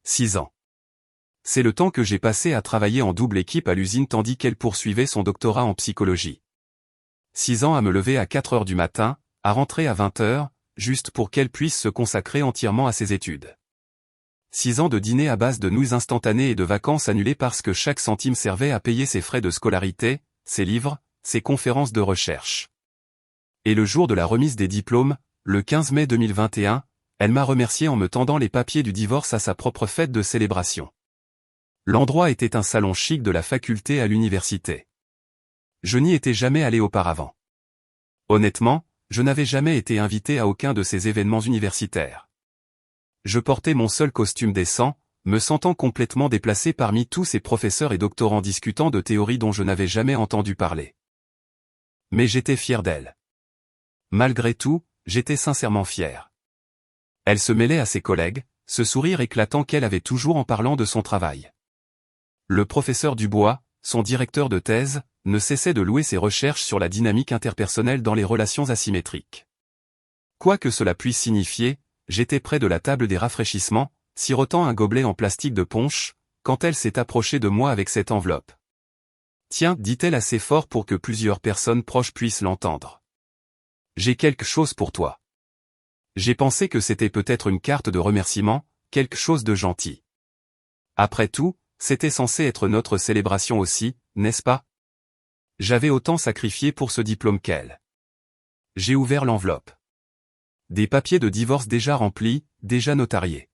6 ans. C'est le temps que j'ai passé à travailler en double équipe à l'usine tandis qu'elle poursuivait son doctorat en psychologie. 6 ans à me lever à 4 heures du matin, à rentrer à 20 heures, juste pour qu'elle puisse se consacrer entièrement à ses études. 6 ans de dîner à base de nouilles instantanées et de vacances annulées parce que chaque centime servait à payer ses frais de scolarité, ses livres, ses conférences de recherche. Et le jour de la remise des diplômes, le 15 mai 2021, elle m'a remercié en me tendant les papiers du divorce à sa propre fête de célébration. L'endroit était un salon chic de la faculté à l'université. Je n'y étais jamais allé auparavant. Honnêtement, je n'avais jamais été invité à aucun de ces événements universitaires. Je portais mon seul costume décent, me sentant complètement déplacé parmi tous ces professeurs et doctorants discutant de théories dont je n'avais jamais entendu parler. Mais j'étais fier d'elle. Malgré tout, j'étais sincèrement fier. Elle se mêlait à ses collègues, ce sourire éclatant qu'elle avait toujours en parlant de son travail. Le professeur Dubois, son directeur de thèse, ne cessait de louer ses recherches sur la dynamique interpersonnelle dans les relations asymétriques. Quoi que cela puisse signifier, j'étais près de la table des rafraîchissements, sirotant un gobelet en plastique de punch, quand elle s'est approchée de moi avec cette enveloppe. « Tiens, dit-elle assez fort pour que plusieurs personnes proches puissent l'entendre. J'ai quelque chose pour toi. » J'ai pensé que c'était peut-être une carte de remerciement, quelque chose de gentil. Après tout, c'était censé être notre célébration aussi, n'est-ce pas? J'avais autant sacrifié pour ce diplôme qu'elle. J'ai ouvert l'enveloppe. Des papiers de divorce déjà remplis, déjà notariés.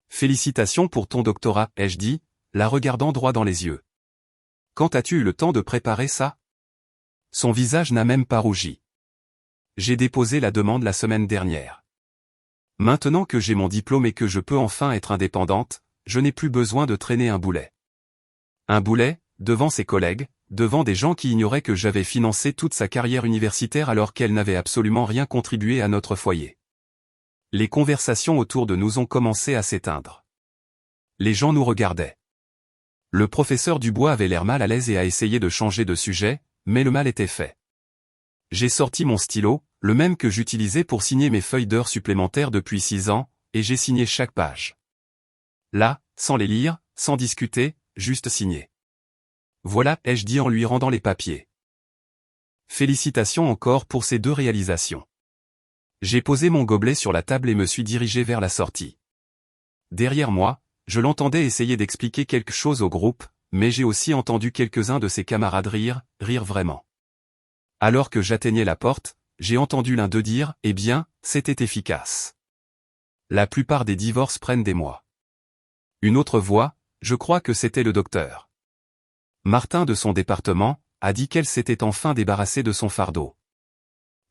Félicitations pour ton doctorat, ai-je dit, la regardant droit dans les yeux. Quand as-tu eu le temps de préparer ça? Son visage n'a même pas rougi. J'ai déposé la demande la semaine dernière. Maintenant que j'ai mon diplôme et que je peux enfin être indépendante, je n'ai plus besoin de traîner un boulet. Un boulet, devant ses collègues, devant des gens qui ignoraient que j'avais financé toute sa carrière universitaire alors qu'elle n'avait absolument rien contribué à notre foyer. Les conversations autour de nous ont commencé à s'éteindre. Les gens nous regardaient. Le professeur Dubois avait l'air mal à l'aise et a essayé de changer de sujet, mais le mal était fait. J'ai sorti mon stylo, le même que j'utilisais pour signer mes feuilles d'heures supplémentaires depuis 6 ans, et j'ai signé chaque page. Là, sans les lire, sans discuter, juste signer. Voilà, ai-je dit en lui rendant les papiers. Félicitations encore pour ces 2 réalisations. J'ai posé mon gobelet sur la table et me suis dirigé vers la sortie. Derrière moi, je l'entendais essayer d'expliquer quelque chose au groupe, mais j'ai aussi entendu quelques-uns de ses camarades rire vraiment. Alors que j'atteignais la porte, j'ai entendu l'un d'eux dire « Eh bien, c'était efficace. » La plupart des divorces prennent des mois. Une autre voix, je crois que c'était le docteur Martin de son département, a dit qu'elle s'était enfin débarrassée de son fardeau.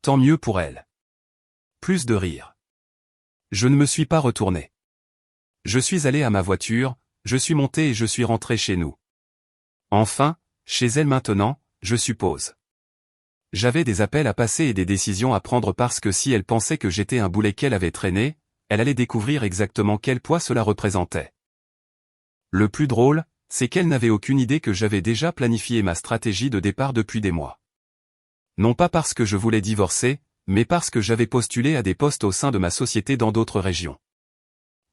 Tant mieux pour elle. Plus de rire. Je ne me suis pas retourné. Je suis allé à ma voiture, je suis monté et je suis rentré chez nous. Enfin, chez elle maintenant, je suppose. J'avais des appels à passer et des décisions à prendre parce que si elle pensait que j'étais un boulet qu'elle avait traîné, elle allait découvrir exactement quel poids cela représentait. Le plus drôle, c'est qu'elle n'avait aucune idée que j'avais déjà planifié ma stratégie de départ depuis des mois. Non pas parce que je voulais divorcer, mais parce que j'avais postulé à des postes au sein de ma société dans d'autres régions.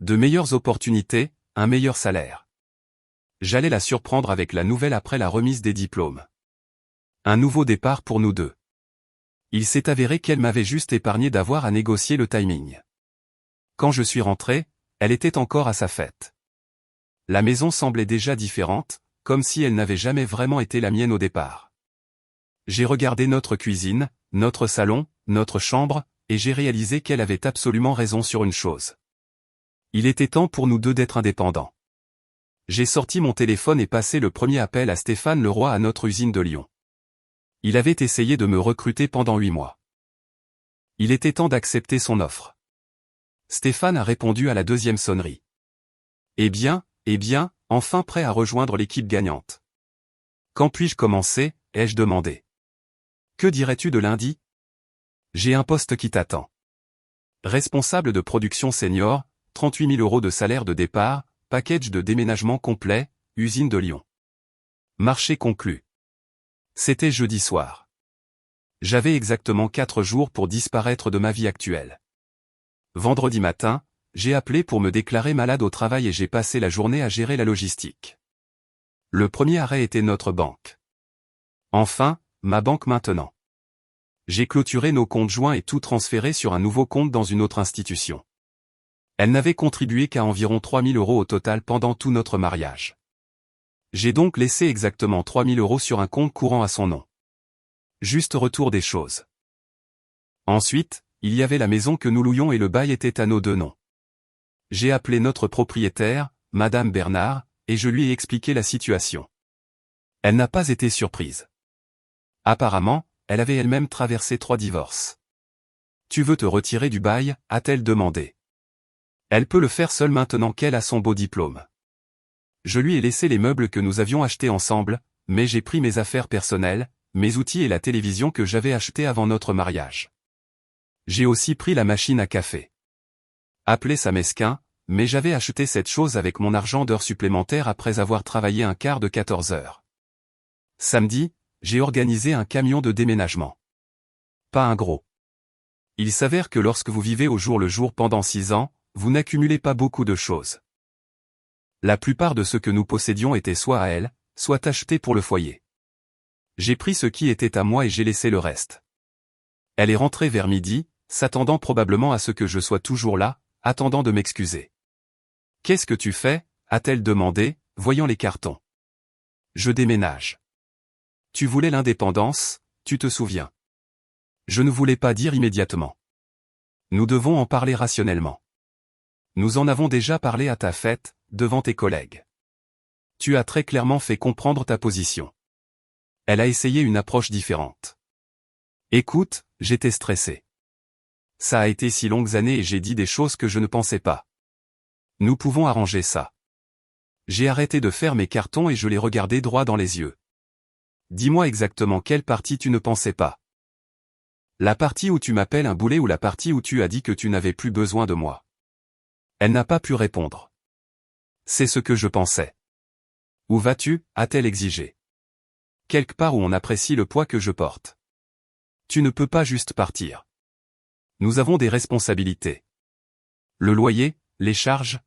De meilleures opportunités, un meilleur salaire. J'allais la surprendre avec la nouvelle après la remise des diplômes. Un nouveau départ pour nous deux. Il s'est avéré qu'elle m'avait juste épargné d'avoir à négocier le timing. Quand je suis rentré, elle était encore à sa fête. La maison semblait déjà différente, comme si elle n'avait jamais vraiment été la mienne au départ. J'ai regardé notre cuisine, notre salon, notre chambre, et j'ai réalisé qu'elle avait absolument raison sur une chose. Il était temps pour nous deux d'être indépendants. J'ai sorti mon téléphone et passé le premier appel à Stéphane Leroy à notre usine de Lyon. Il avait essayé de me recruter pendant 8 mois. Il était temps d'accepter son offre. Stéphane a répondu à la 2e sonnerie. Eh bien, enfin prêt à rejoindre l'équipe gagnante. Quand puis-je commencer, ai-je demandé. Que dirais-tu de lundi? J'ai un poste qui t'attend. Responsable de production senior, 38 000 € de salaire de départ, package de déménagement complet, usine de Lyon. Marché conclu. C'était jeudi soir. J'avais exactement 4 jours pour disparaître de ma vie actuelle. Vendredi matin, j'ai appelé pour me déclarer malade au travail et j'ai passé la journée à gérer la logistique. Le premier arrêt était notre banque. Enfin, ma banque maintenant. J'ai clôturé nos comptes joints et tout transféré sur un nouveau compte dans une autre institution. Elle n'avait contribué qu'à environ 3 000 € au total pendant tout notre mariage. J'ai donc laissé exactement 3 000 € sur un compte courant à son nom. Juste retour des choses. Ensuite, il y avait la maison que nous louions et le bail était à nos deux noms. J'ai appelé notre propriétaire, Madame Bernard, et je lui ai expliqué la situation. Elle n'a pas été surprise. Apparemment, elle avait elle-même traversé 3 divorces. « Tu veux te retirer du bail ?» a-t-elle demandé. Elle peut le faire seule maintenant qu'elle a son beau diplôme. Je lui ai laissé les meubles que nous avions achetés ensemble, mais j'ai pris mes affaires personnelles, mes outils et la télévision que j'avais achetée avant notre mariage. J'ai aussi pris la machine à café. Appelez ça mesquin, mais j'avais acheté cette chose avec mon argent d'heures supplémentaires après avoir travaillé un quart de 14 heures. Samedi, j'ai organisé un camion de déménagement. Pas un gros. Il s'avère que lorsque vous vivez au jour le jour pendant 6 ans, vous n'accumulez pas beaucoup de choses. La plupart de ce que nous possédions était soit à elle, soit acheté pour le foyer. J'ai pris ce qui était à moi et j'ai laissé le reste. Elle est rentrée vers midi, s'attendant probablement à ce que je sois toujours là, attendant de m'excuser. « Qu'est-ce que tu fais ?» a-t-elle demandé, voyant les cartons. « Je déménage. »« Tu voulais l'indépendance, tu te souviens. » Je ne voulais pas dire immédiatement. Nous devons en parler rationnellement. Nous en avons déjà parlé à ta fête, devant tes collègues. Tu as très clairement fait comprendre ta position. Elle a essayé une approche différente. Écoute, j'étais stressé. Ça a été si longues années et j'ai dit des choses que je ne pensais pas. Nous pouvons arranger ça. J'ai arrêté de faire mes cartons et je l'ai regardé droit dans les yeux. Dis-moi exactement quelle partie tu ne pensais pas. La partie où tu m'appelles un boulet ou la partie où tu as dit que tu n'avais plus besoin de moi. Elle n'a pas pu répondre. C'est ce que je pensais. Où vas-tu, a-t-elle exigé. Quelque part où on apprécie le poids que je porte. Tu ne peux pas juste partir. Nous avons des responsabilités. Le loyer, les charges,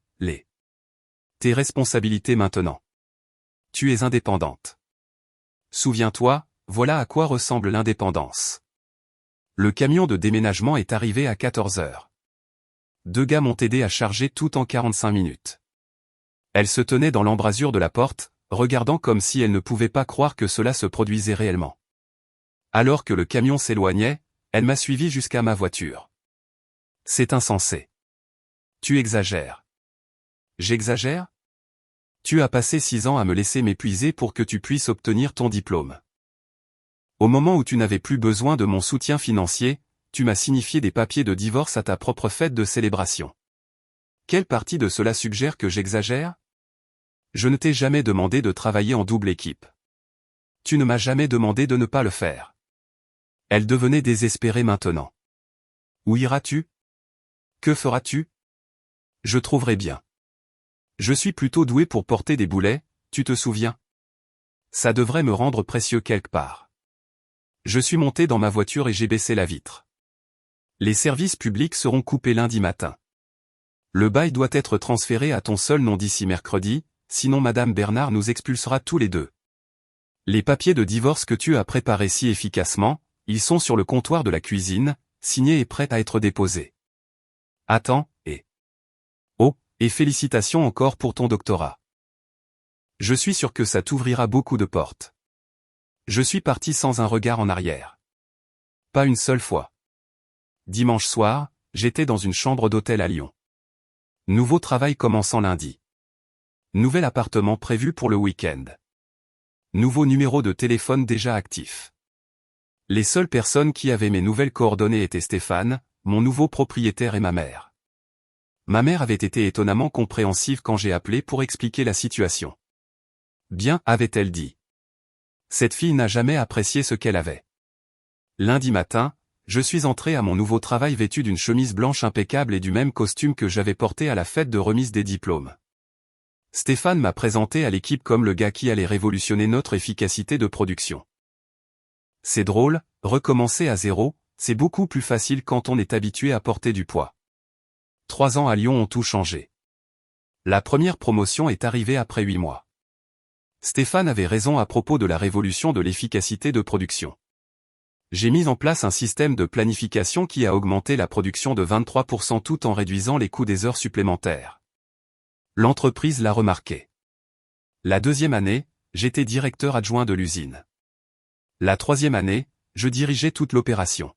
tes responsabilités maintenant. Tu es indépendante. Souviens-toi, voilà à quoi ressemble l'indépendance. Le camion de déménagement est arrivé à 14 heures. 2 gars m'ont aidé à charger tout en 45 minutes. Elle se tenait dans l'embrasure de la porte, regardant comme si elle ne pouvait pas croire que cela se produisait réellement. Alors que le camion s'éloignait, elle m'a suivi jusqu'à ma voiture. C'est insensé. Tu exagères. J'exagère ? Tu as passé 6 ans à me laisser m'épuiser pour que tu puisses obtenir ton diplôme. Au moment où tu n'avais plus besoin de mon soutien financier, tu m'as signifié des papiers de divorce à ta propre fête de célébration. Quelle partie de cela suggère que j'exagère ? Je ne t'ai jamais demandé de travailler en double équipe. Tu ne m'as jamais demandé de ne pas le faire. Elle devenait désespérée maintenant. Où iras-tu ? Que feras-tu ? Je trouverai bien. Je suis plutôt doué pour porter des boulets, tu te souviens ? Ça devrait me rendre précieux quelque part. Je suis monté dans ma voiture et j'ai baissé la vitre. Les services publics seront coupés lundi matin. Le bail doit être transféré à ton seul nom d'ici mercredi, sinon Madame Bernard nous expulsera tous les deux. Les papiers de divorce que tu as préparés si efficacement, ils sont sur le comptoir de la cuisine, signés et prêts à être déposés. Attends, et félicitations encore pour ton doctorat. Je suis sûr que ça t'ouvrira beaucoup de portes. Je suis parti sans un regard en arrière. Pas une seule fois. Dimanche soir, j'étais dans une chambre d'hôtel à Lyon. Nouveau travail commençant lundi. Nouvel appartement prévu pour le week-end. Nouveau numéro de téléphone déjà actif. Les seules personnes qui avaient mes nouvelles coordonnées étaient Stéphane, mon nouveau propriétaire et ma mère. Ma mère avait été étonnamment compréhensive quand j'ai appelé pour expliquer la situation. Bien, avait-elle dit. Cette fille n'a jamais apprécié ce qu'elle avait. Lundi matin, je suis entré à mon nouveau travail vêtu d'une chemise blanche impeccable et du même costume que j'avais porté à la fête de remise des diplômes. Stéphane m'a présenté à l'équipe comme le gars qui allait révolutionner notre efficacité de production. C'est drôle, recommencer à zéro, c'est beaucoup plus facile quand on est habitué à porter du poids. 3 ans à Lyon ont tout changé. La première promotion est arrivée après 8 mois. Stéphane avait raison à propos de la révolution de l'efficacité de production. J'ai mis en place un système de planification qui a augmenté la production de 23% tout en réduisant les coûts des heures supplémentaires. L'entreprise l'a remarqué. La deuxième année, j'étais directeur adjoint de l'usine. La troisième année, je dirigeais toute l'opération.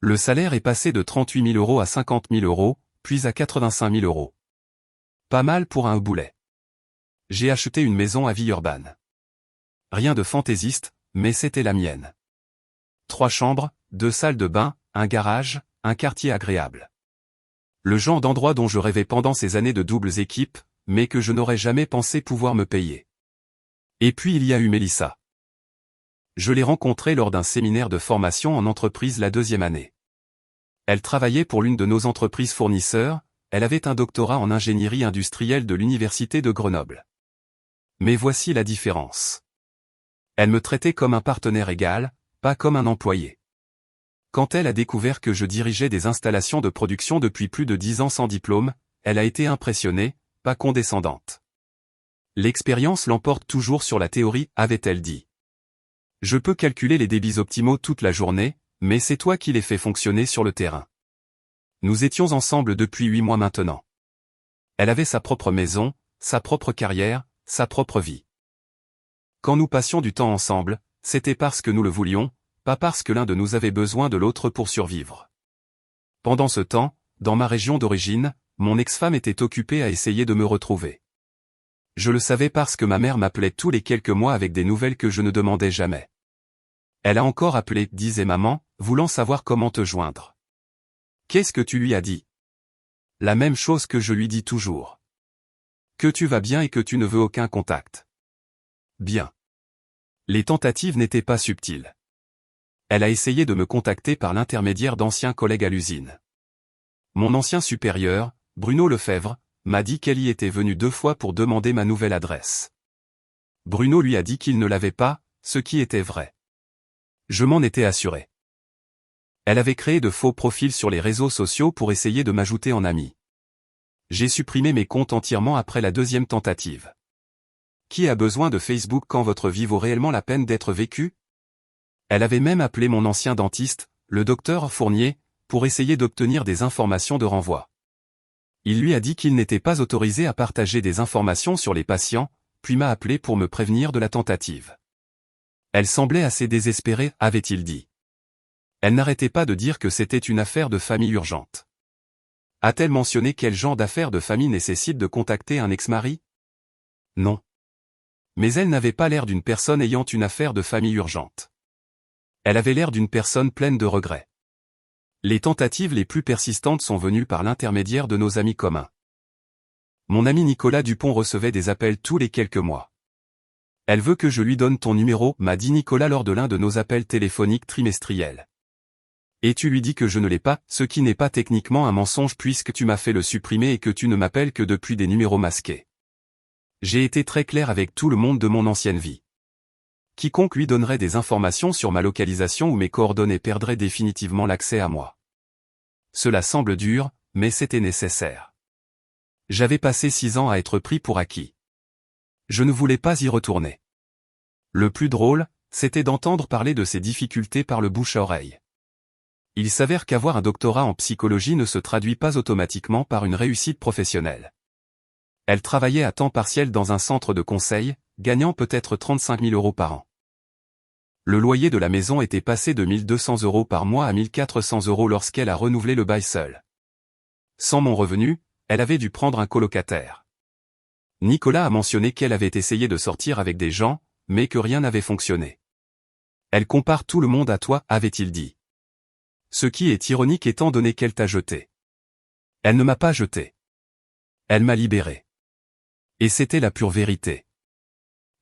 Le salaire est passé de 38 000 € à 50 000 €, puis à 85 000 €. Pas mal pour un boulet. J'ai acheté une maison à Villeurbanne. Rien de fantaisiste, mais c'était la mienne. 3 chambres, 2 salles de bain, un garage, un quartier agréable. Le genre d'endroit dont je rêvais pendant ces années de doubles équipes, mais que je n'aurais jamais pensé pouvoir me payer. Et puis il y a eu Mélissa. Je l'ai rencontrée lors d'un séminaire de formation en entreprise la deuxième année. Elle travaillait pour l'une de nos entreprises fournisseurs, elle avait un doctorat en ingénierie industrielle de l'université de Grenoble. Mais voici la différence. Elle me traitait comme un partenaire égal, pas comme un employé. Quand elle a découvert que je dirigeais des installations de production depuis plus de 10 ans sans diplôme, elle a été impressionnée, pas condescendante. L'expérience l'emporte toujours sur la théorie, avait-elle dit. Je peux calculer les débits optimaux toute la journée, mais c'est toi qui les fais fonctionner sur le terrain. Nous étions ensemble depuis 8 mois maintenant. Elle avait sa propre maison, sa propre carrière, sa propre vie. Quand nous passions du temps ensemble, c'était parce que nous le voulions, pas parce que l'un de nous avait besoin de l'autre pour survivre. Pendant ce temps, dans ma région d'origine, mon ex-femme était occupée à essayer de me retrouver. Je le savais parce que ma mère m'appelait tous les quelques mois avec des nouvelles que je ne demandais jamais. Elle a encore appelé, disait maman, voulant savoir comment te joindre. Qu'est-ce que tu lui as dit? La même chose que je lui dis toujours. Que tu vas bien et que tu ne veux aucun contact. Bien. Les tentatives n'étaient pas subtiles. Elle a essayé de me contacter par l'intermédiaire d'anciens collègues à l'usine. Mon ancien supérieur, Bruno Lefebvre, m'a dit qu'elle y était venue 2 fois pour demander ma nouvelle adresse. Bruno lui a dit qu'il ne l'avait pas, ce qui était vrai. Je m'en étais assuré. Elle avait créé de faux profils sur les réseaux sociaux pour essayer de m'ajouter en ami. J'ai supprimé mes comptes entièrement après la deuxième tentative. Qui a besoin de Facebook quand votre vie vaut réellement la peine d'être vécue? Elle avait même appelé mon ancien dentiste, le docteur Fournier, pour essayer d'obtenir des informations de renvoi. Il lui a dit qu'il n'était pas autorisé à partager des informations sur les patients, puis m'a appelé pour me prévenir de la tentative. Elle semblait assez désespérée, avait-il dit. Elle n'arrêtait pas de dire que c'était une affaire de famille urgente. A-t-elle mentionné quel genre d'affaire de famille nécessite de contacter un ex-mari? Non. Mais elle n'avait pas l'air d'une personne ayant une affaire de famille urgente. Elle avait l'air d'une personne pleine de regrets. Les tentatives les plus persistantes sont venues par l'intermédiaire de nos amis communs. Mon ami Nicolas Dupont recevait des appels tous les quelques mois. Elle veut que je lui donne ton numéro, m'a dit Nicolas lors de l'un de nos appels téléphoniques trimestriels. Et tu lui dis que je ne l'ai pas, ce qui n'est pas techniquement un mensonge puisque tu m'as fait le supprimer et que tu ne m'appelles que depuis des numéros masqués. J'ai été très clair avec tout le monde de mon ancienne vie. Quiconque lui donnerait des informations sur ma localisation ou mes coordonnées perdrait définitivement l'accès à moi. Cela semble dur, mais c'était nécessaire. J'avais passé 6 ans à être pris pour acquis. Je ne voulais pas y retourner. Le plus drôle, c'était d'entendre parler de ces difficultés par le bouche à oreille. Il s'avère qu'avoir un doctorat en psychologie ne se traduit pas automatiquement par une réussite professionnelle. Elle travaillait à temps partiel dans un centre de conseil, gagnant peut-être 35 000 € par an. Le loyer de la maison était passé de 1 200 € par mois à 1 400 € lorsqu'elle a renouvelé le bail seul. Sans mon revenu, elle avait dû prendre un colocataire. Nicolas a mentionné qu'elle avait essayé de sortir avec des gens, mais que rien n'avait fonctionné. Elle compare tout le monde à toi, avait-il dit. Ce qui est ironique étant donné qu'elle t'a jeté. Elle ne m'a pas jeté. Elle m'a libéré. Et c'était la pure vérité.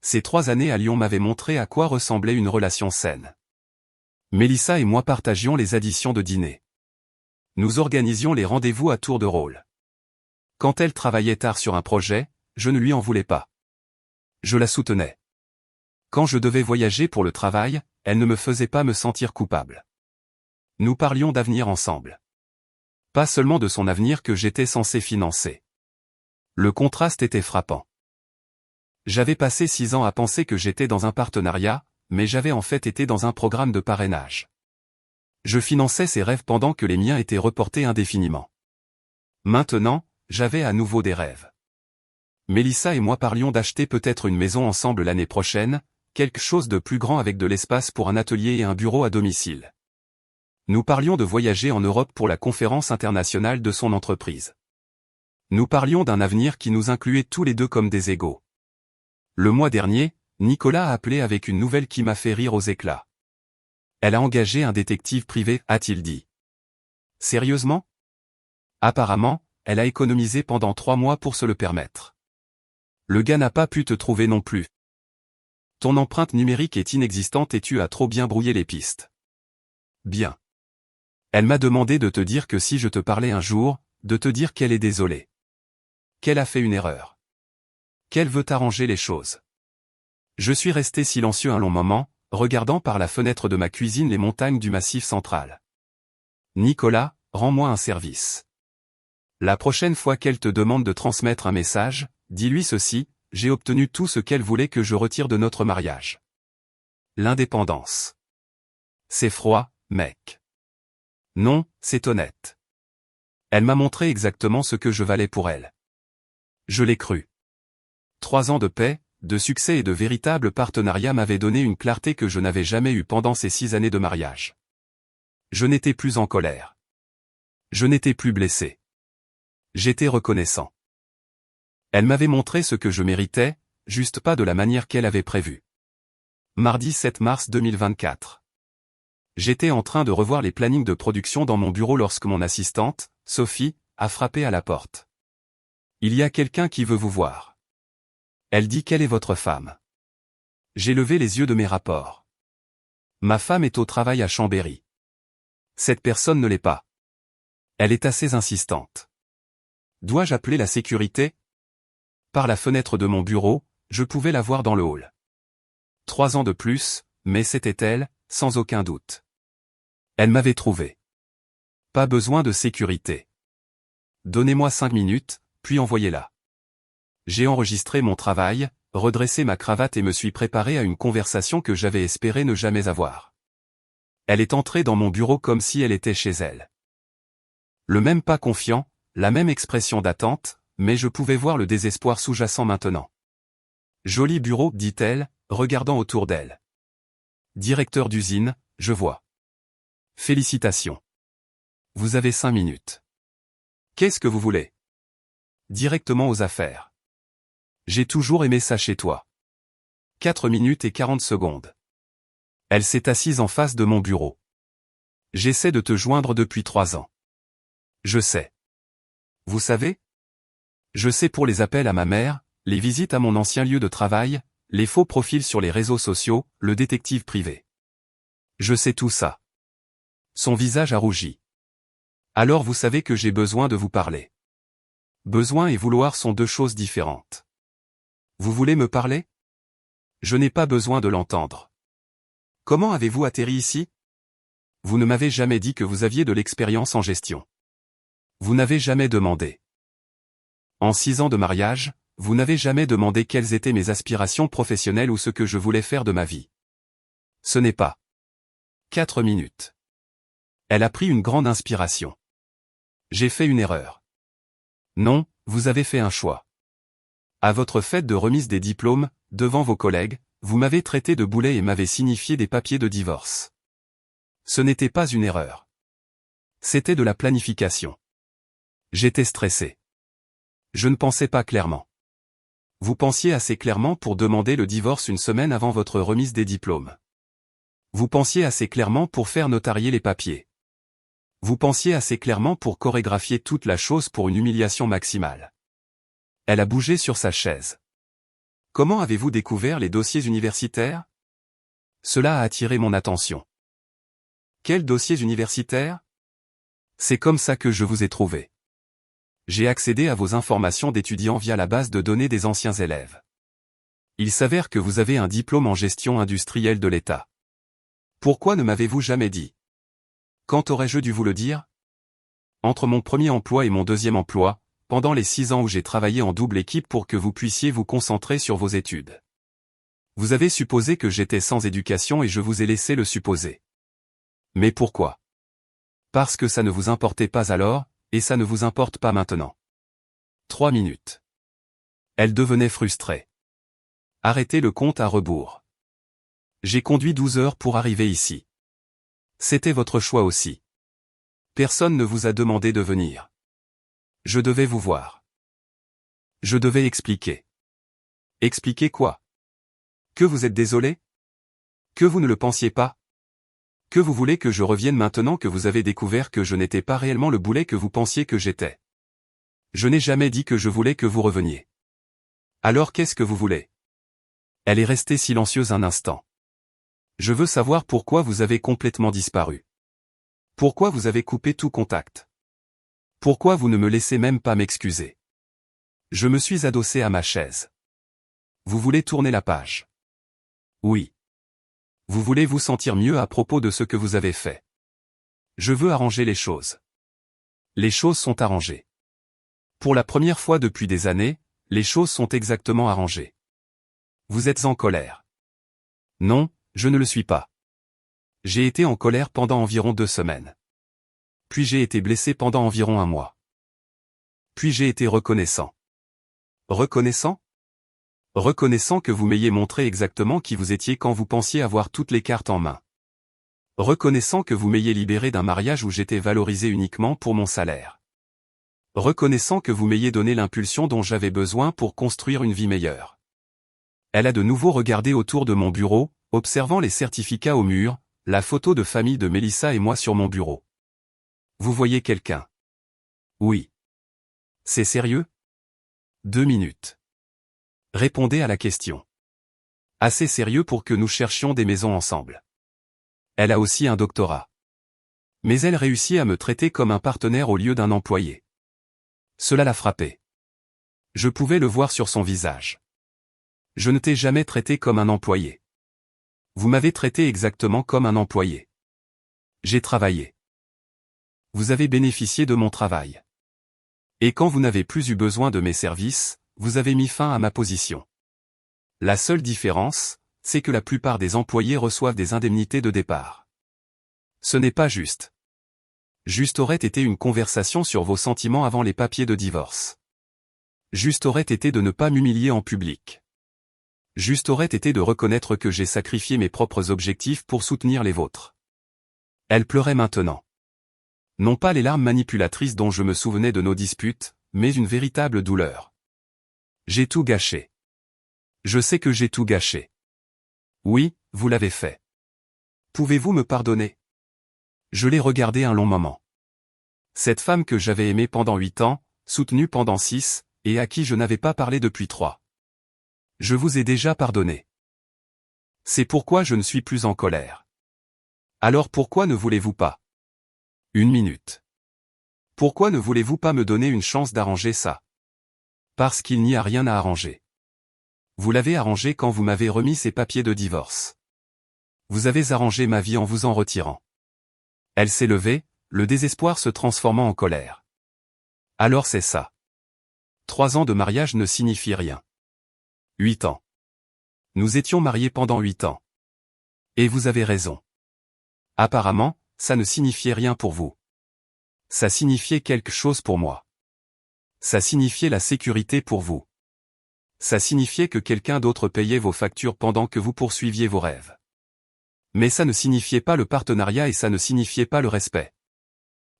Ces 3 années à Lyon m'avaient montré à quoi ressemblait une relation saine. Mélissa et moi partagions les additions de dîner. Nous organisions les rendez-vous à tour de rôle. Quand elle travaillait tard sur un projet, je ne lui en voulais pas. Je la soutenais. Quand je devais voyager pour le travail, elle ne me faisait pas me sentir coupable. Nous parlions d'avenir ensemble. Pas seulement de son avenir que j'étais censé financer. Le contraste était frappant. J'avais passé 6 ans à penser que j'étais dans un partenariat, mais j'avais en fait été dans un programme de parrainage. Je finançais ses rêves pendant que les miens étaient reportés indéfiniment. Maintenant, j'avais à nouveau des rêves. Mélissa et moi parlions d'acheter peut-être une maison ensemble l'année prochaine, quelque chose de plus grand avec de l'espace pour un atelier et un bureau à domicile. Nous parlions de voyager en Europe pour la conférence internationale de son entreprise. Nous parlions d'un avenir qui nous incluait tous les deux comme des égaux. Le mois dernier, Nicolas a appelé avec une nouvelle qui m'a fait rire aux éclats. Elle a engagé un détective privé, a-t-il dit. Sérieusement? Apparemment, elle a économisé pendant 3 mois pour se le permettre. Le gars n'a pas pu te trouver non plus. Ton empreinte numérique est inexistante et tu as trop bien brouillé les pistes. Bien. Elle m'a demandé de te dire que si je te parlais un jour, de te dire qu'elle est désolée. Qu'elle a fait une erreur. Qu'elle veut arranger les choses. Je suis resté silencieux un long moment, regardant par la fenêtre de ma cuisine les montagnes du Massif central. Nicolas, rends-moi un service. La prochaine fois qu'elle te demande de transmettre un message, dis-lui ceci, j'ai obtenu tout ce qu'elle voulait que je retire de notre mariage. L'indépendance. C'est froid, mec. Non, c'est honnête. Elle m'a montré exactement ce que je valais pour elle. Je l'ai cru. 3 ans de paix, de succès et de véritables partenariats m'avaient donné une clarté que je n'avais jamais eue pendant ces 6 années de mariage. Je n'étais plus en colère. Je n'étais plus blessé. J'étais reconnaissant. Elle m'avait montré ce que je méritais, juste pas de la manière qu'elle avait prévue. Mardi 7 mars 2024. J'étais en train de revoir les plannings de production dans mon bureau lorsque mon assistante, Sophie, a frappé à la porte. Il y a quelqu'un qui veut vous voir. Elle dit quelle est votre femme. J'ai levé les yeux de mes rapports. Ma femme est au travail à Chambéry. Cette personne ne l'est pas. Elle est assez insistante. Dois-je appeler la sécurité? Par la fenêtre de mon bureau, je pouvais la voir dans le hall. 3 ans de plus, mais c'était elle, sans aucun doute. Elle m'avait trouvé. Pas besoin de sécurité. Donnez-moi 5 minutes, puis envoyez-la. J'ai enregistré mon travail, redressé ma cravate et me suis préparé à une conversation que j'avais espéré ne jamais avoir. Elle est entrée dans mon bureau comme si elle était chez elle. Le même pas confiant, la même expression d'attente, mais je pouvais voir le désespoir sous-jacent maintenant. Joli bureau, dit-elle, regardant autour d'elle. Directeur d'usine, je vois. Félicitations. Vous avez 5 minutes. Qu'est-ce que vous voulez? Directement aux affaires. J'ai toujours aimé ça chez toi. 4 minutes et 40 secondes. Elle s'est assise en face de mon bureau. J'essaie de te joindre depuis 3 ans. Je sais. Vous savez? Je sais pour les appels à ma mère, les visites à mon ancien lieu de travail, les faux profils sur les réseaux sociaux, le détective privé. Je sais tout ça. Son visage a rougi. Alors vous savez que j'ai besoin de vous parler. Besoin et vouloir sont 2 choses différentes. Vous voulez me parler? Je n'ai pas besoin de l'entendre. Comment avez-vous atterri ici? Vous ne m'avez jamais dit que vous aviez de l'expérience en gestion. Vous n'avez jamais demandé. En 6 ans de mariage, vous n'avez jamais demandé quelles étaient mes aspirations professionnelles ou ce que je voulais faire de ma vie. Ce n'est pas. 4 minutes. Elle a pris une grande inspiration. J'ai fait une erreur. Non, vous avez fait un choix. À votre fête de remise des diplômes, devant vos collègues, vous m'avez traité de boulet et m'avez signifié des papiers de divorce. Ce n'était pas une erreur. C'était de la planification. J'étais stressé. Je ne pensais pas clairement. Vous pensiez assez clairement pour demander le divorce une semaine avant votre remise des diplômes. Vous pensiez assez clairement pour faire notarier les papiers. Vous pensiez assez clairement pour chorégraphier toute la chose pour une humiliation maximale. Elle a bougé sur sa chaise. Comment avez-vous découvert les dossiers universitaires? Cela a attiré mon attention. Quels dossiers universitaires? C'est comme ça que je vous ai trouvé. J'ai accédé à vos informations d'étudiants via la base de données des anciens élèves. Il s'avère que vous avez un diplôme en gestion industrielle de l'État. Pourquoi ne m'avez-vous jamais dit? Quand aurais-je dû vous le dire? Entre mon premier emploi et mon deuxième emploi, pendant les 6 ans où j'ai travaillé en double équipe pour que vous puissiez vous concentrer sur vos études. Vous avez supposé que j'étais sans éducation et je vous ai laissé le supposer. Mais pourquoi? Parce que ça ne vous importait pas alors, et ça ne vous importe pas maintenant. 3 minutes. Elle devenait frustrée. Arrêtez le compte à rebours. J'ai conduit 12 heures pour arriver ici. C'était votre choix aussi. Personne ne vous a demandé de venir. Je devais vous voir. Je devais expliquer. Expliquer quoi? Que vous êtes désolé? Que vous ne le pensiez pas? Que vous voulez que je revienne maintenant que vous avez découvert que je n'étais pas réellement le boulet que vous pensiez que j'étais? Je n'ai jamais dit que je voulais que vous reveniez. Alors qu'est-ce que vous voulez? Elle est restée silencieuse un instant. Je veux savoir pourquoi vous avez complètement disparu. Pourquoi vous avez coupé tout contact? Pourquoi vous ne me laissez même pas m'excuser? Je me suis adossé à ma chaise. Vous voulez tourner la page? Oui. Vous voulez vous sentir mieux à propos de ce que vous avez fait. Je veux arranger les choses. Les choses sont arrangées. Pour la première fois depuis des années, les choses sont exactement arrangées. Vous êtes en colère. Non, je ne le suis pas. J'ai été en colère pendant environ 2 semaines. Puis j'ai été blessé pendant environ 1 mois. Puis j'ai été reconnaissant. Reconnaissant? Reconnaissant que vous m'ayez montré exactement qui vous étiez quand vous pensiez avoir toutes les cartes en main. Reconnaissant que vous m'ayez libéré d'un mariage où j'étais valorisé uniquement pour mon salaire. Reconnaissant que vous m'ayez donné l'impulsion dont j'avais besoin pour construire une vie meilleure. Elle a de nouveau regardé autour de mon bureau, observant les certificats au mur, la photo de famille de Mélissa et moi sur mon bureau. Vous voyez quelqu'un? Oui. C'est sérieux? 2 minutes. Répondez à la question. Assez sérieux pour que nous cherchions des maisons ensemble. Elle a aussi un doctorat. Mais elle réussit à me traiter comme un partenaire au lieu d'un employé. Cela l'a frappé. Je pouvais le voir sur son visage. Je ne t'ai jamais traité comme un employé. Vous m'avez traité exactement comme un employé. J'ai travaillé. Vous avez bénéficié de mon travail. Et quand vous n'avez plus eu besoin de mes services, vous avez mis fin à ma position. La seule différence, c'est que la plupart des employés reçoivent des indemnités de départ. Ce n'est pas juste. Juste aurait été une conversation sur vos sentiments avant les papiers de divorce. Juste aurait été de ne pas m'humilier en public. Juste aurait été de reconnaître que j'ai sacrifié mes propres objectifs pour soutenir les vôtres. Elle pleurait maintenant. Non pas les larmes manipulatrices dont je me souvenais de nos disputes, mais une véritable douleur. J'ai tout gâché. Je sais que j'ai tout gâché. Oui, vous l'avez fait. Pouvez-vous me pardonner? Je l'ai regardée un long moment. Cette femme que j'avais aimée pendant 8 ans, soutenue pendant 6, et à qui je n'avais pas parlé depuis 3. Je vous ai déjà pardonné. C'est pourquoi je ne suis plus en colère. Alors pourquoi ne voulez-vous pas? 1 minute. Pourquoi ne voulez-vous pas me donner une chance d'arranger ça? Parce qu'il n'y a rien à arranger. Vous l'avez arrangé quand vous m'avez remis ces papiers de divorce. Vous avez arrangé ma vie en vous en retirant. Elle s'est levée, le désespoir se transformant en colère. Alors c'est ça. 3 ans de mariage ne signifient rien. 8 ans. Nous étions mariés pendant 8 ans. Et vous avez raison. Apparemment, ça ne signifiait rien pour vous. Ça signifiait quelque chose pour moi. Ça signifiait la sécurité pour vous. Ça signifiait que quelqu'un d'autre payait vos factures pendant que vous poursuiviez vos rêves. Mais ça ne signifiait pas le partenariat et ça ne signifiait pas le respect.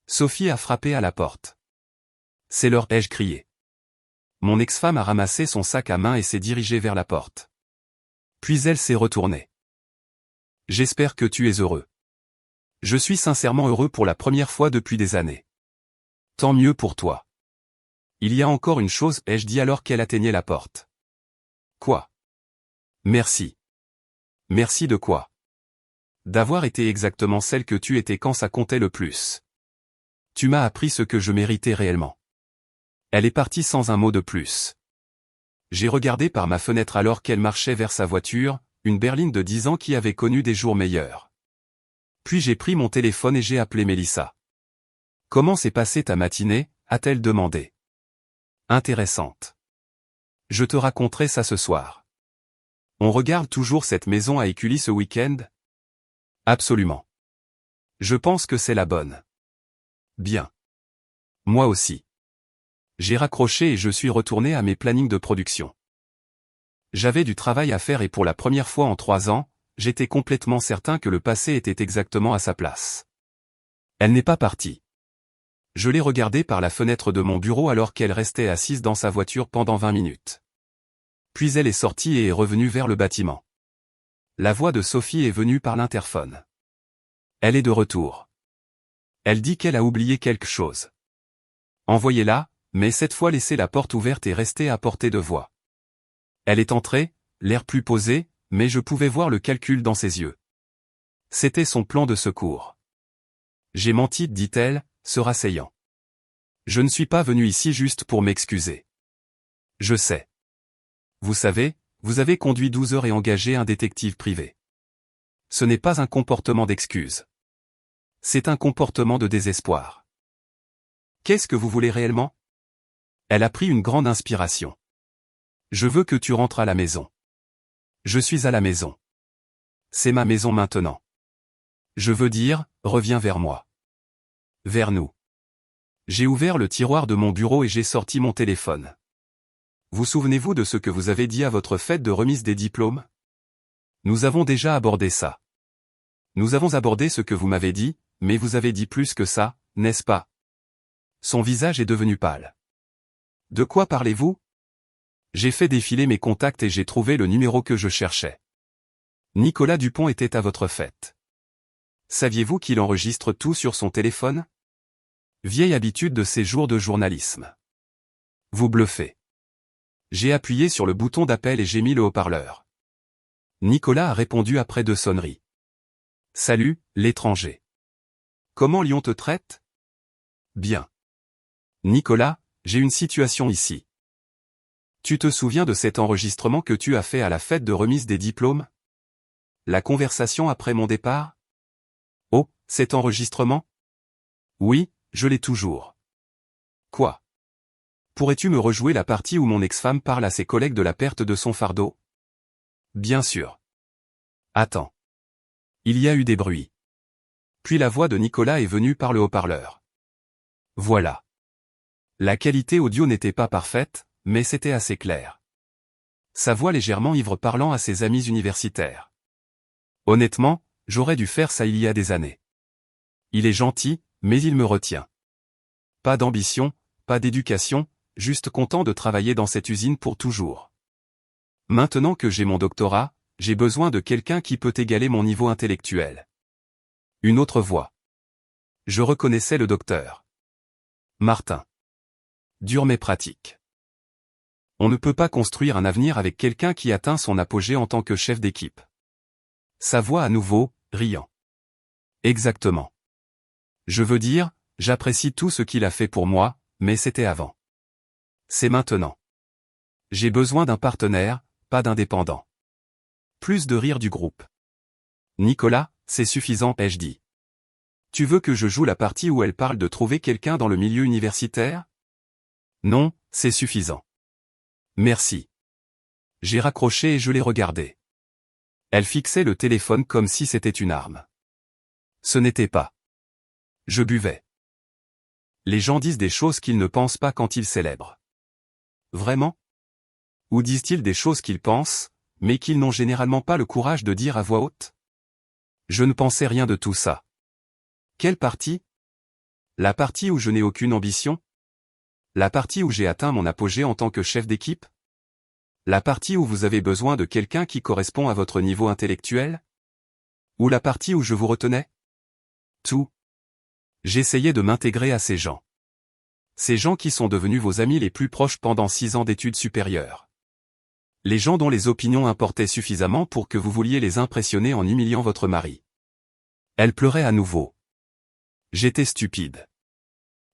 Sophie a frappé à la porte. C'est l'heure, ai-je crié. Mon ex-femme a ramassé son sac à main et s'est dirigée vers la porte. Puis elle s'est retournée. J'espère que tu es heureux. Je suis sincèrement heureux pour la première fois depuis des années. Tant mieux pour toi. Il y a encore une chose, ai-je dit alors qu'elle atteignait la porte. Quoi? Merci. Merci de quoi? D'avoir été exactement celle que tu étais quand ça comptait le plus. Tu m'as appris ce que je méritais réellement. Elle est partie sans un mot de plus. J'ai regardé par ma fenêtre alors qu'elle marchait vers sa voiture, une berline de 10 ans qui avait connu des jours meilleurs. Puis j'ai pris mon téléphone et j'ai appelé Mélissa. Comment s'est passée ta matinée, a-t-elle demandé. Intéressante. Je te raconterai ça ce soir. On regarde toujours cette maison à Écully ce week-end? Absolument. Je pense que c'est la bonne. Bien. Moi aussi. J'ai raccroché et je suis retourné à mes plannings de production. J'avais du travail à faire et pour la première fois en 3 ans, j'étais complètement certain que le passé était exactement à sa place. Elle n'est pas partie. Je l'ai regardée par la fenêtre de mon bureau alors qu'elle restait assise dans sa voiture pendant 20 minutes. Puis elle est sortie et est revenue vers le bâtiment. La voix de Sophie est venue par l'interphone. Elle est de retour. Elle dit qu'elle a oublié quelque chose. Envoyez-la, mais cette fois laissez la porte ouverte et restez à portée de voix. Elle est entrée, l'air plus posé, mais je pouvais voir le calcul dans ses yeux. C'était son plan de secours. J'ai menti, dit-elle, se rasseyant. Je ne suis pas venu ici juste pour m'excuser. Je sais. Vous savez, vous avez conduit 12 heures et engagé un détective privé. Ce n'est pas un comportement d'excuse. C'est un comportement de désespoir. Qu'est-ce que vous voulez réellement? Elle a pris une grande inspiration. Je veux que tu rentres à la maison. Je suis à la maison. C'est ma maison maintenant. Je veux dire, reviens vers moi. Vers nous. J'ai ouvert le tiroir de mon bureau et j'ai sorti mon téléphone. Vous souvenez-vous de ce que vous avez dit à votre fête de remise des diplômes? Nous avons déjà abordé ça. Nous avons abordé ce que vous m'avez dit, mais vous avez dit plus que ça, n'est-ce pas? Son visage est devenu pâle. De quoi parlez-vous? J'ai fait défiler mes contacts et j'ai trouvé le numéro que je cherchais. Nicolas Dupont était à votre fête. Saviez-vous qu'il enregistre tout sur son téléphone? Vieille habitude de ses jours de journalisme. Vous bluffez. J'ai appuyé sur le bouton d'appel et j'ai mis le haut-parleur. Nicolas a répondu après 2 sonneries. Salut, l'étranger. Comment Lyon te traite? Bien. Nicolas, j'ai une situation ici. Tu te souviens de cet enregistrement que tu as fait à la fête de remise des diplômes? La conversation après mon départ? Oh, cet enregistrement? Oui, je l'ai toujours. Quoi? Pourrais-tu me rejouer la partie où mon ex-femme parle à ses collègues de la perte de son fardeau? Bien sûr. Attends. Il y a eu des bruits. Puis la voix de Nicolas est venue par le haut-parleur. Voilà. La qualité audio n'était pas parfaite, mais c'était assez clair. Sa voix légèrement ivre parlant à ses amis universitaires. Honnêtement, j'aurais dû faire ça il y a des années. Il est gentil, mais il me retient. Pas d'ambition, pas d'éducation, juste content de travailler dans cette usine pour toujours. Maintenant que j'ai mon doctorat, j'ai besoin de quelqu'un qui peut égaler mon niveau intellectuel. Une autre voix. Je reconnaissais le docteur. Martin. Dur mais pratique. On ne peut pas construire un avenir avec quelqu'un qui atteint son apogée en tant que chef d'équipe. Sa voix à nouveau, riant. Exactement. Je veux dire, j'apprécie tout ce qu'il a fait pour moi, mais c'était avant. C'est maintenant. J'ai besoin d'un partenaire, pas d'indépendant. Plus de rire du groupe. Nicolas, c'est suffisant, ai-je dit. Tu veux que je joue la partie où elle parle de trouver quelqu'un dans le milieu universitaire? Non, c'est suffisant. Merci. J'ai raccroché et je l'ai regardée. Elle fixait le téléphone comme si c'était une arme. Ce n'était pas. Je buvais. Les gens disent des choses qu'ils ne pensent pas quand ils célèbrent. Vraiment? Ou disent-ils des choses qu'ils pensent, mais qu'ils n'ont généralement pas le courage de dire à voix haute? Je ne pensais rien de tout ça. Quelle partie? La partie où je n'ai aucune ambition? La partie où j'ai atteint mon apogée en tant que chef d'équipe? La partie où vous avez besoin de quelqu'un qui correspond à votre niveau intellectuel? Ou la partie où je vous retenais? Tout. J'essayais de m'intégrer à ces gens. Ces gens qui sont devenus vos amis les plus proches pendant 6 ans d'études supérieures. Les gens dont les opinions importaient suffisamment pour que vous vouliez les impressionner en humiliant votre mari. Elle pleurait à nouveau. J'étais stupide.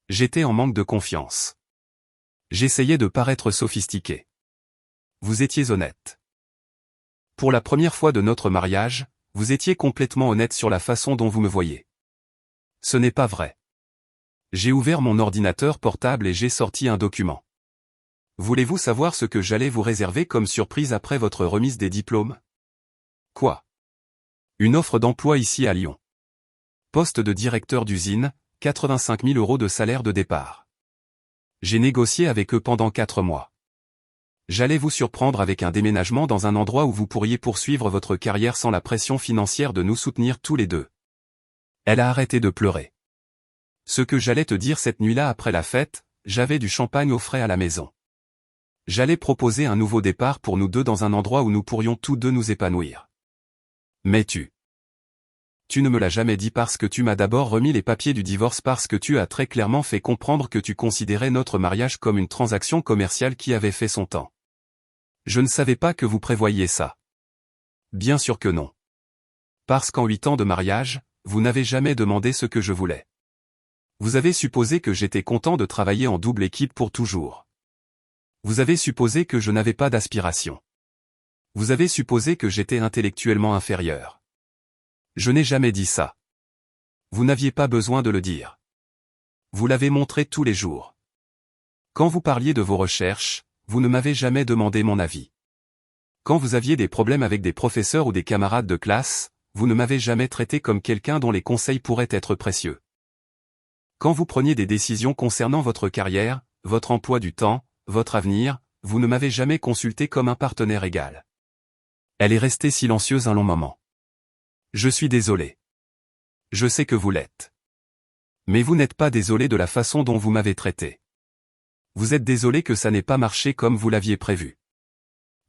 J'étais en manque de confiance. J'essayais de paraître sophistiqué. Vous étiez honnête. Pour la première fois de notre mariage, vous étiez complètement honnête sur la façon dont vous me voyez. Ce n'est pas vrai. J'ai ouvert mon ordinateur portable et j'ai sorti un document. Voulez-vous savoir ce que j'allais vous réserver comme surprise après votre remise des diplômes? Quoi? Une offre d'emploi ici à Lyon. Poste de directeur d'usine, 85 000 € de salaire de départ. J'ai négocié avec eux pendant 4 mois. J'allais vous surprendre avec un déménagement dans un endroit où vous pourriez poursuivre votre carrière sans la pression financière de nous soutenir tous les deux. Elle a arrêté de pleurer. Ce que j'allais te dire cette nuit-là après la fête, j'avais du champagne au frais à la maison. J'allais proposer un nouveau départ pour nous deux dans un endroit où nous pourrions tous deux nous épanouir. Mais tu ne me l'as jamais dit parce que tu m'as d'abord remis les papiers du divorce parce que tu as très clairement fait comprendre que tu considérais notre mariage comme une transaction commerciale qui avait fait son temps. Je ne savais pas que vous prévoyiez ça. Bien sûr que non. Parce qu'en 8 ans de mariage, vous n'avez jamais demandé ce que je voulais. Vous avez supposé que j'étais content de travailler en double équipe pour toujours. Vous avez supposé que je n'avais pas d'aspiration. Vous avez supposé que j'étais intellectuellement inférieur. Je n'ai jamais dit ça. Vous n'aviez pas besoin de le dire. Vous l'avez montré tous les jours. Quand vous parliez de vos recherches, vous ne m'avez jamais demandé mon avis. Quand vous aviez des problèmes avec des professeurs ou des camarades de classe, vous ne m'avez jamais traité comme quelqu'un dont les conseils pourraient être précieux. Quand vous preniez des décisions concernant votre carrière, votre emploi du temps, votre avenir, vous ne m'avez jamais consulté comme un partenaire égal. Elle est restée silencieuse un long moment. Je suis désolé. Je sais que vous l'êtes. Mais vous n'êtes pas désolé de la façon dont vous m'avez traité. Vous êtes désolé que ça n'ait pas marché comme vous l'aviez prévu.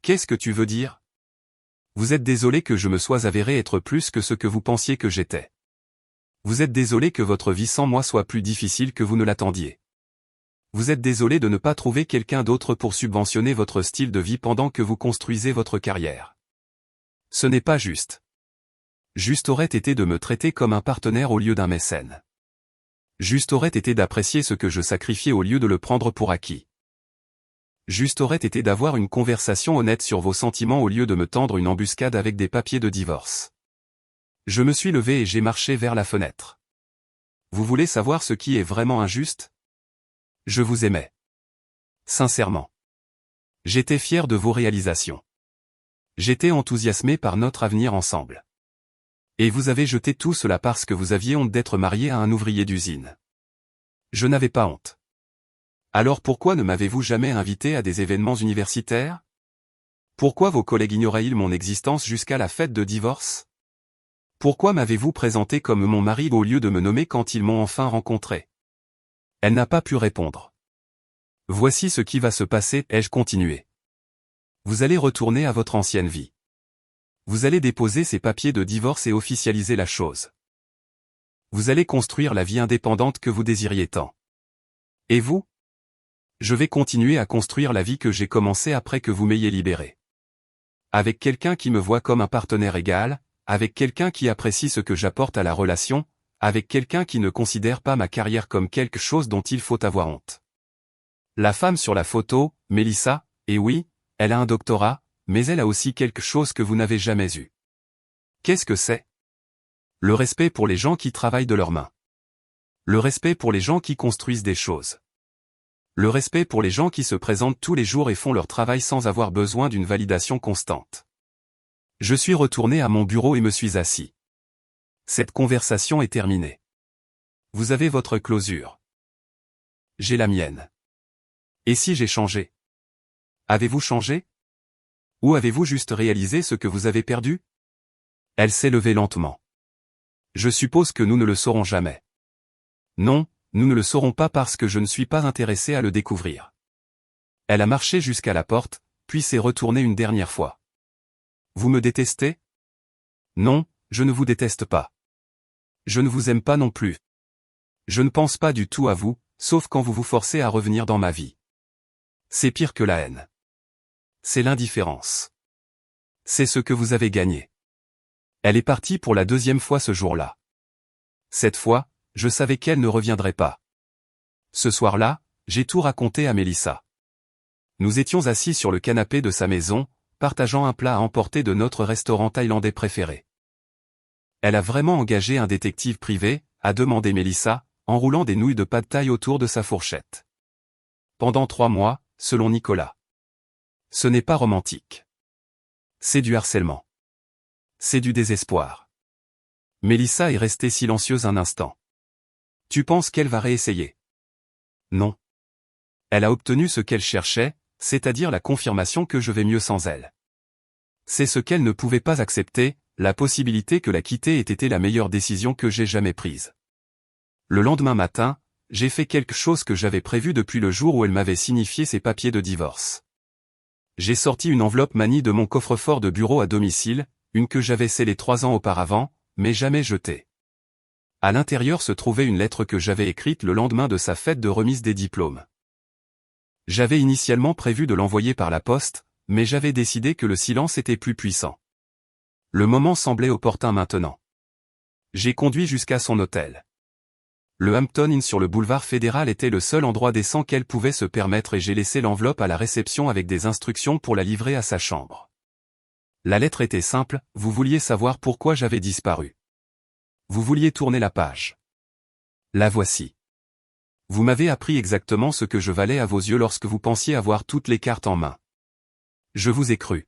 Qu'est-ce que tu veux dire? Vous êtes désolé que je me sois avéré être plus que ce que vous pensiez que j'étais. Vous êtes désolé que votre vie sans moi soit plus difficile que vous ne l'attendiez. Vous êtes désolé de ne pas trouver quelqu'un d'autre pour subventionner votre style de vie pendant que vous construisez votre carrière. Ce n'est pas juste. Juste aurait été de me traiter comme un partenaire au lieu d'un mécène. Juste aurait été d'apprécier ce que je sacrifiais au lieu de le prendre pour acquis. Juste aurait été d'avoir une conversation honnête sur vos sentiments au lieu de me tendre une embuscade avec des papiers de divorce. Je me suis levé et j'ai marché vers la fenêtre. Vous voulez savoir ce qui est vraiment injuste? Je vous aimais. Sincèrement. J'étais fier de vos réalisations. J'étais enthousiasmé par notre avenir ensemble. Et vous avez jeté tout cela parce que vous aviez honte d'être marié à un ouvrier d'usine. Je n'avais pas honte. Alors pourquoi ne m'avez-vous jamais invité à des événements universitaires? Pourquoi vos collègues ignoraient-ils mon existence jusqu'à la fête de divorce? Pourquoi m'avez-vous présenté comme mon mari au lieu de me nommer quand ils m'ont enfin rencontré? Elle n'a pas pu répondre. Voici ce qui va se passer, ai-je continué. Vous allez retourner à votre ancienne vie. Vous allez déposer ces papiers de divorce et officialiser la chose. Vous allez construire la vie indépendante que vous désiriez tant. Et vous? Je vais continuer à construire la vie que j'ai commencée après que vous m'ayez libéré. Avec quelqu'un qui me voit comme un partenaire égal, avec quelqu'un qui apprécie ce que j'apporte à la relation, avec quelqu'un qui ne considère pas ma carrière comme quelque chose dont il faut avoir honte. La femme sur la photo, Mélissa, et oui, elle a un doctorat, mais elle a aussi quelque chose que vous n'avez jamais eu. Qu'est-ce que c'est? Le respect pour les gens qui travaillent de leurs mains. Le respect pour les gens qui construisent des choses. Le respect pour les gens qui se présentent tous les jours et font leur travail sans avoir besoin d'une validation constante. Je suis retourné à mon bureau et me suis assis. Cette conversation est terminée. Vous avez votre clôture. J'ai la mienne. Et si j'ai changé? Avez-vous changé? Ou avez-vous juste réalisé ce que vous avez perdu? Elle s'est levée lentement. Je suppose que nous ne le saurons jamais. Non, nous ne le saurons pas parce que je ne suis pas intéressé à le découvrir. Elle a marché jusqu'à la porte, puis s'est retournée une dernière fois. Vous me détestez? Non, je ne vous déteste pas. Je ne vous aime pas non plus. Je ne pense pas du tout à vous, sauf quand vous vous forcez à revenir dans ma vie. C'est pire que la haine. C'est l'indifférence. C'est ce que vous avez gagné. Elle est partie pour la 2e fois ce jour-là. Cette fois, je savais qu'elle ne reviendrait pas. Ce soir-là, j'ai tout raconté à Mélissa. Nous étions assis sur le canapé de sa maison, partageant un plat à emporter de notre restaurant thaïlandais préféré. Elle a vraiment engagé un détective privé, a demandé Mélissa, enroulant des nouilles de pad thaï autour de sa fourchette. Pendant 3 mois, selon Nicolas. Ce n'est pas romantique. C'est du harcèlement. C'est du désespoir. Mélissa est restée silencieuse un instant. Tu penses qu'elle va réessayer? Non. Elle a obtenu ce qu'elle cherchait, c'est-à-dire la confirmation que je vais mieux sans elle. C'est ce qu'elle ne pouvait pas accepter, la possibilité que la quitter ait été la meilleure décision que j'ai jamais prise. Le lendemain matin, j'ai fait quelque chose que j'avais prévu depuis le jour où elle m'avait signifié ses papiers de divorce. J'ai sorti une enveloppe manie de mon coffre-fort de bureau à domicile, une que j'avais scellée 3 ans auparavant, mais jamais jetée. À l'intérieur se trouvait une lettre que j'avais écrite le lendemain de sa fête de remise des diplômes. J'avais initialement prévu de l'envoyer par la poste, mais j'avais décidé que le silence était plus puissant. Le moment semblait opportun maintenant. J'ai conduit jusqu'à son hôtel. Le Hampton Inn sur le boulevard Fédéral était le seul endroit décent qu'elle pouvait se permettre et j'ai laissé l'enveloppe à la réception avec des instructions pour la livrer à sa chambre. La lettre était simple, vous vouliez savoir pourquoi j'avais disparu. Vous vouliez tourner la page. La voici. Vous m'avez appris exactement ce que je valais à vos yeux lorsque vous pensiez avoir toutes les cartes en main. Je vous ai cru.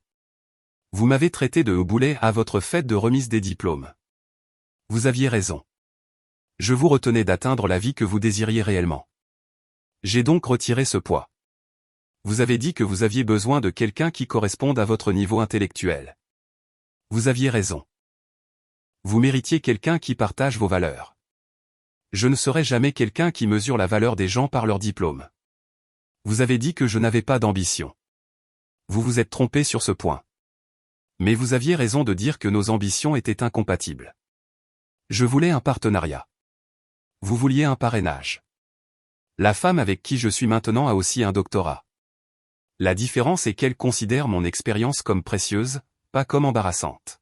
Vous m'avez traité de boulet à votre fête de remise des diplômes. Vous aviez raison. Je vous retenais d'atteindre la vie que vous désiriez réellement. J'ai donc retiré ce poids. Vous avez dit que vous aviez besoin de quelqu'un qui corresponde à votre niveau intellectuel. Vous aviez raison. Vous méritiez quelqu'un qui partage vos valeurs. Je ne serai jamais quelqu'un qui mesure la valeur des gens par leur diplôme. Vous avez dit que je n'avais pas d'ambition. Vous vous êtes trompé sur ce point. Mais vous aviez raison de dire que nos ambitions étaient incompatibles. Je voulais un partenariat. Vous vouliez un parrainage. La femme avec qui je suis maintenant a aussi un doctorat. La différence est qu'elle considère mon expérience comme précieuse, pas comme embarrassante.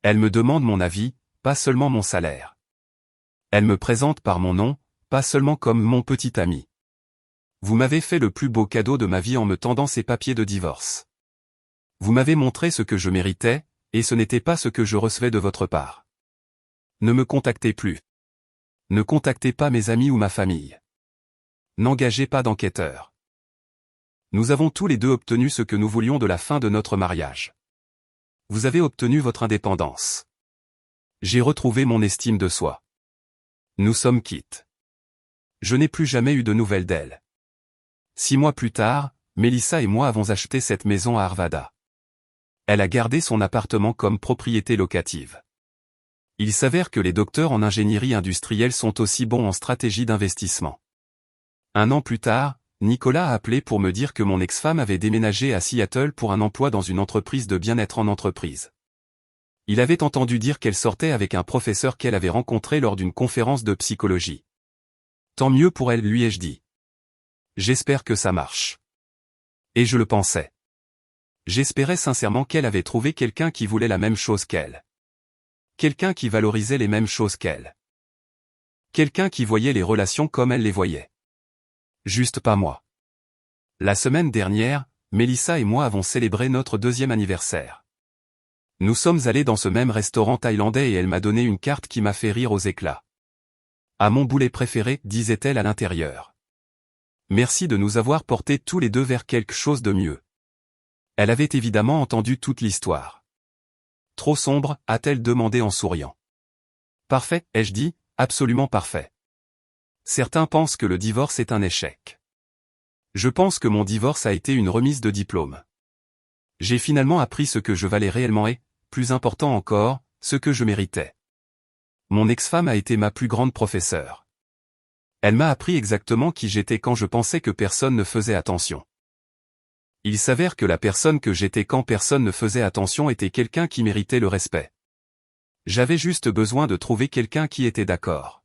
Elle me demande mon avis, pas seulement mon salaire. Elle me présente par mon nom, pas seulement comme mon petit ami. Vous m'avez fait le plus beau cadeau de ma vie en me tendant ces papiers de divorce. Vous m'avez montré ce que je méritais, et ce n'était pas ce que je recevais de votre part. Ne me contactez plus. Ne contactez pas mes amis ou ma famille. N'engagez pas d'enquêteurs. Nous avons tous les deux obtenu ce que nous voulions de la fin de notre mariage. Vous avez obtenu votre indépendance. J'ai retrouvé mon estime de soi. Nous sommes quittes. Je n'ai plus jamais eu de nouvelles d'elle. 6 mois plus tard, Mélissa et moi avons acheté cette maison à Arvada. Elle a gardé son appartement comme propriété locative. Il s'avère que les docteurs en ingénierie industrielle sont aussi bons en stratégie d'investissement. 1 an plus tard, Nicolas a appelé pour me dire que mon ex-femme avait déménagé à Seattle pour un emploi dans une entreprise de bien-être en entreprise. Il avait entendu dire qu'elle sortait avec un professeur qu'elle avait rencontré lors d'une conférence de psychologie. Tant mieux pour elle, lui ai-je dit. J'espère que ça marche. Et je le pensais. J'espérais sincèrement qu'elle avait trouvé quelqu'un qui voulait la même chose qu'elle. Quelqu'un qui valorisait les mêmes choses qu'elle. Quelqu'un qui voyait les relations comme elle les voyait. Juste pas moi. La semaine dernière, Mélissa et moi avons célébré notre 2e anniversaire. Nous sommes allés dans ce même restaurant thaïlandais et elle m'a donné une carte qui m'a fait rire aux éclats. À mon boulet préféré, disait-elle à l'intérieur. Merci de nous avoir portés tous les deux vers quelque chose de mieux. Elle avait évidemment entendu toute l'histoire. Trop sombre, a-t-elle demandé en souriant. Parfait, ai-je dit, absolument parfait. Certains pensent que le divorce est un échec. Je pense que mon divorce a été une remise de diplôme. J'ai finalement appris ce que je valais réellement et, plus important encore, ce que je méritais. Mon ex-femme a été ma plus grande professeure. Elle m'a appris exactement qui j'étais quand je pensais que personne ne faisait attention. Il s'avère que la personne que j'étais quand personne ne faisait attention était quelqu'un qui méritait le respect. J'avais juste besoin de trouver quelqu'un qui était d'accord.